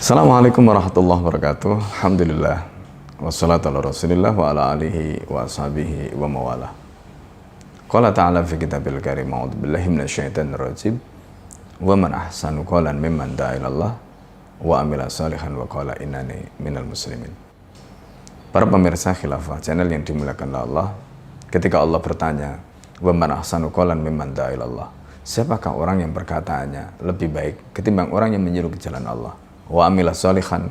Assalamualaikum warahmatullahi wabarakatuh. Alhamdulillah. Wassalatu ala rasulillah wa ala alihi wa ashabihi wa mawalah. Qala ta'ala fi kitabil karim, a'udzu billahi minasyaitonir rajim. Wa man ahsanu qalan mimman da'a ilallah wa amila salihan wa qala innani minal muslimin. Para pemirsa Khilafah channel yang dimuliakan Allah, ketika Allah bertanya, "Wa man ahsanu qalan mimman da'a ilallah?" Siapakah orang yang perkataannya lebih baik ketimbang orang yang menyeru ke jalan Allah? Wa amila salihan,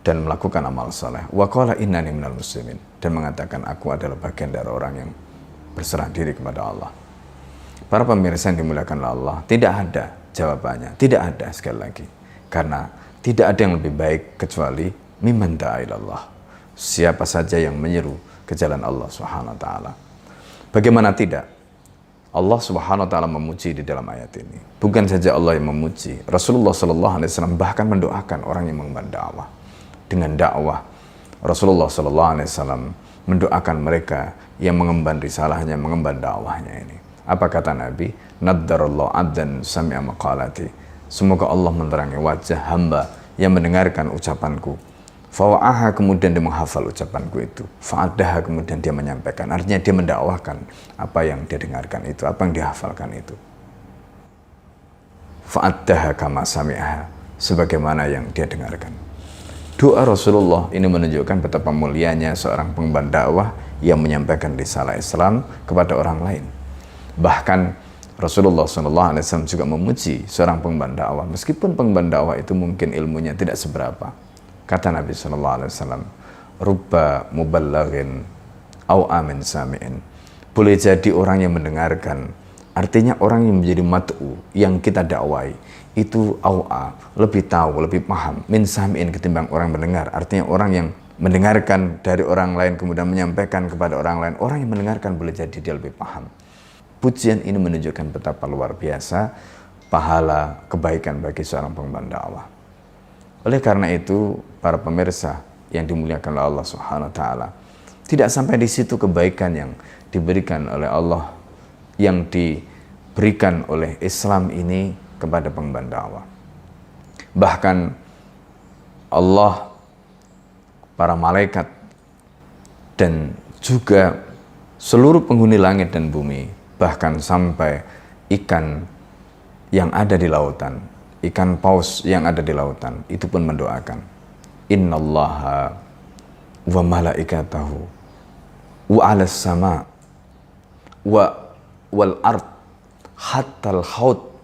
dan melakukan amal saleh. Wa qala innani minal muslimin, dan mengatakan aku adalah bagian dari orang yang berserah diri kepada Allah. Para pemirsa yang dimuliakan Allah, tidak ada jawabannya, tidak ada sekali lagi. Karena tidak ada yang lebih baik kecuali mimman da'a ilallah. Siapa saja yang menyeru ke jalan Allah Subhanahu wa taala. Bagaimana tidak? Allah Subhanahu wa taala memuji di dalam ayat ini. Bukan saja Allah yang memuji, Rasulullah sallallahu alaihi wasallam bahkan mendoakan orang yang mengemban dakwah. Dengan dakwah, Rasulullah sallallahu alaihi wasallam mendoakan mereka yang mengemban risalahnya, mengemban dakwahnya ini. Apa kata Nabi? Naddarallahu 'abdan sami'a maqalati. Semoga Allah menerangi wajah hamba yang mendengarkan ucapanku. Fawa'aha, kemudian dia menghafal ucapanku itu. Fa'adaha, kemudian dia menyampaikan. Artinya dia mendakwahkan apa yang dia dengarkan itu, apa yang dihafalkan itu. Fa'adaha kama sami'aha, sebagaimana yang dia dengarkan. Doa Rasulullah ini menunjukkan betapa mulianya seorang pengemban dakwah yang menyampaikan risalah Islam kepada orang lain. Bahkan Rasulullah SAW juga memuji seorang pengemban dakwah, meskipun pengemban dakwah itu mungkin ilmunya tidak seberapa. Kata Nabi SAW, "Rubba mubalaghin au amin sami'in." Boleh jadi orang yang mendengarkan, artinya orang yang menjadi mat'u, yang kita dakwai, itu au'a, lebih tahu, lebih paham, min sami'in, ketimbang orang mendengar. Artinya orang yang mendengarkan dari orang lain kemudian menyampaikan kepada orang lain, orang yang mendengarkan boleh jadi dia lebih paham. Pujian ini menunjukkan betapa luar biasa pahala kebaikan bagi seorang pengemban dakwah. Oleh karena itu, para pemirsa yang dimuliakan oleh Allah Subhanahu wa taala, tidak sampai di situ kebaikan yang diberikan oleh Allah, yang diberikan oleh Islam ini kepada pengemban dakwah. Bahkan Allah, para malaikat, dan juga seluruh penghuni langit dan bumi, bahkan sampai ikan yang ada di lautan, ikan paus yang ada di lautan, itu pun mendoakan, innallaha wa malaikatahu wa 'alas sama wa wal ard hatta al haut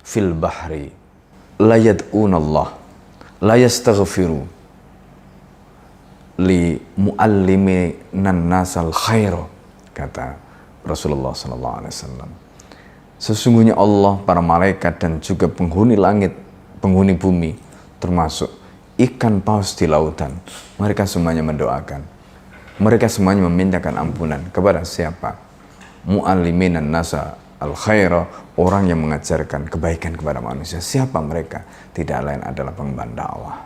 fil bahri la yad'unallah la yastaghfiru li mualliminan nasal khair, kata Rasulullah sallallahu alaihi wasallam. Sesungguhnya Allah, para malaikat, dan juga penghuni langit, penghuni bumi, termasuk ikan paus di lautan, mereka semuanya mendoakan. Mereka semuanya memintakan ampunan kepada siapa? Mu'alliminan nasa al-khaira, orang yang mengajarkan kebaikan kepada manusia. Siapa mereka? Tidak lain adalah pengemban dakwah.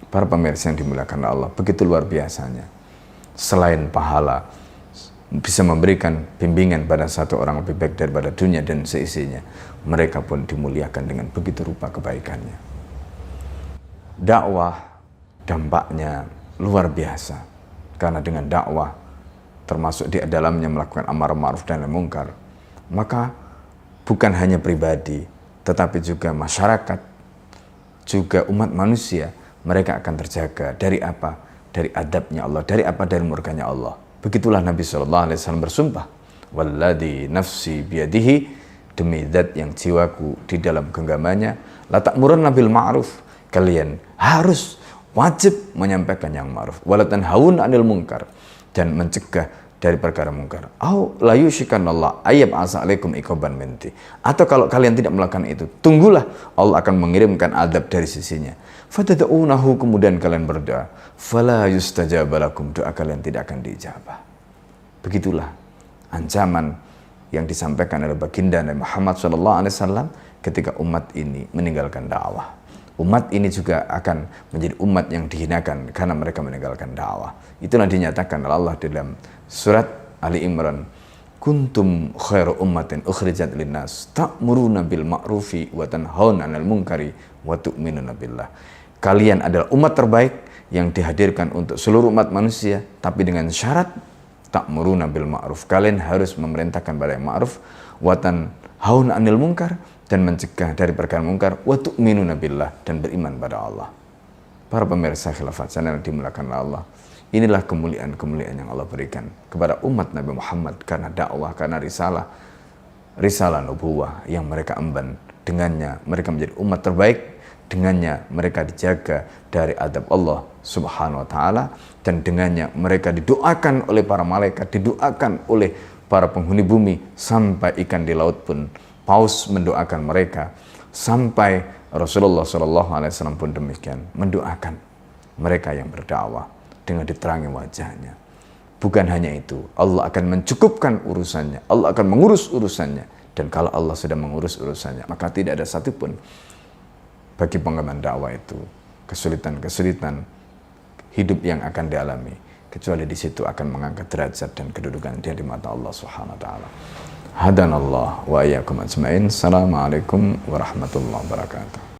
Para pemirsa yang dimuliakan Allah, begitu luar biasanya. Selain pahala, bisa memberikan bimbingan pada satu orang lebih baik daripada dunia dan seisinya, mereka pun dimuliakan dengan begitu rupa kebaikannya. Dakwah dampaknya luar biasa, karena dengan dakwah, termasuk di dalamnya melakukan amar ma'ruf dan nahi mungkar, maka bukan hanya pribadi, tetapi juga masyarakat, juga umat manusia, mereka akan terjaga dari apa? Dari adabnya Allah, dari apa? Dari murkanya Allah. Begitulah Nabi SAW bersumpah, walladzi nafsi biyadihi, demi zat yang jiwaku di dalam genggamannya, la ta'murunna bil ma'ruf, kalian harus wajib menyampaikan yang ma'ruf, wala tanhauna 'anil munkar, dan mencegah dari perkara mungkar. Au la yushikanallah ayyab asa alaikum iqaban minti, atau kalau kalian tidak melakukan itu, tunggulah Allah akan mengirimkan adab dari sisinya. Fatad'unahu, kemudian kalian berdoa, fala yustajabalakum, doa kalian tidak akan diijabah. Begitulah ancaman yang disampaikan oleh baginda Nabi Muhammad SAW ketika umat ini meninggalkan dakwah. Umat ini juga akan menjadi umat yang dihinakan karena mereka meninggalkan dakwah. Itulah dinyatakan oleh Allah dalam surat Ali Imran, kuntum khairu ummatin ukhrijat linnas ta'muruna bil ma'rufi wa tanhauna 'anil munkari wa tu'minuna billah. kalian adalah umat terbaik yang dihadirkan untuk seluruh umat manusia, tapi dengan syarat ta'muruna bil ma'ruf. Kalian harus memerintahkan pada yang ma'ruf, wa tanhauna 'anil munkar, dan mencegah dari perkara munkar, wa tu'minuna billah, dan beriman pada Allah. Para pemirsa Khilafat Channel dimuliakan Allah. Inilah kemuliaan-kemuliaan yang Allah berikan kepada umat Nabi Muhammad karena dakwah, karena risalah nubuwah yang mereka emban. Dengannya mereka menjadi umat terbaik, dengannya mereka dijaga dari adab Allah Subhanahu wa taala, dan dengannya mereka didoakan oleh para malaikat, didoakan oleh para penghuni bumi, sampai ikan di laut pun paus mendoakan mereka, sampai Rasulullah SAW pun demikian mendoakan mereka yang berdakwah dengan diterangi wajahnya. Bukan hanya itu, Allah akan mencukupkan urusannya, Allah akan mengurus urusannya, dan kalau Allah sudah mengurus urusannya, maka tidak ada satupun bagi pengemban dakwah itu kesulitan-kesulitan hidup yang akan dialami, kecuali di situ akan mengangkat derajat dan kedudukan dia di mata Allah Subhanahu wa taala. Hadanallah wa iyyakum ajmain. Assalamualaikum warahmatullahi wabarakatuh.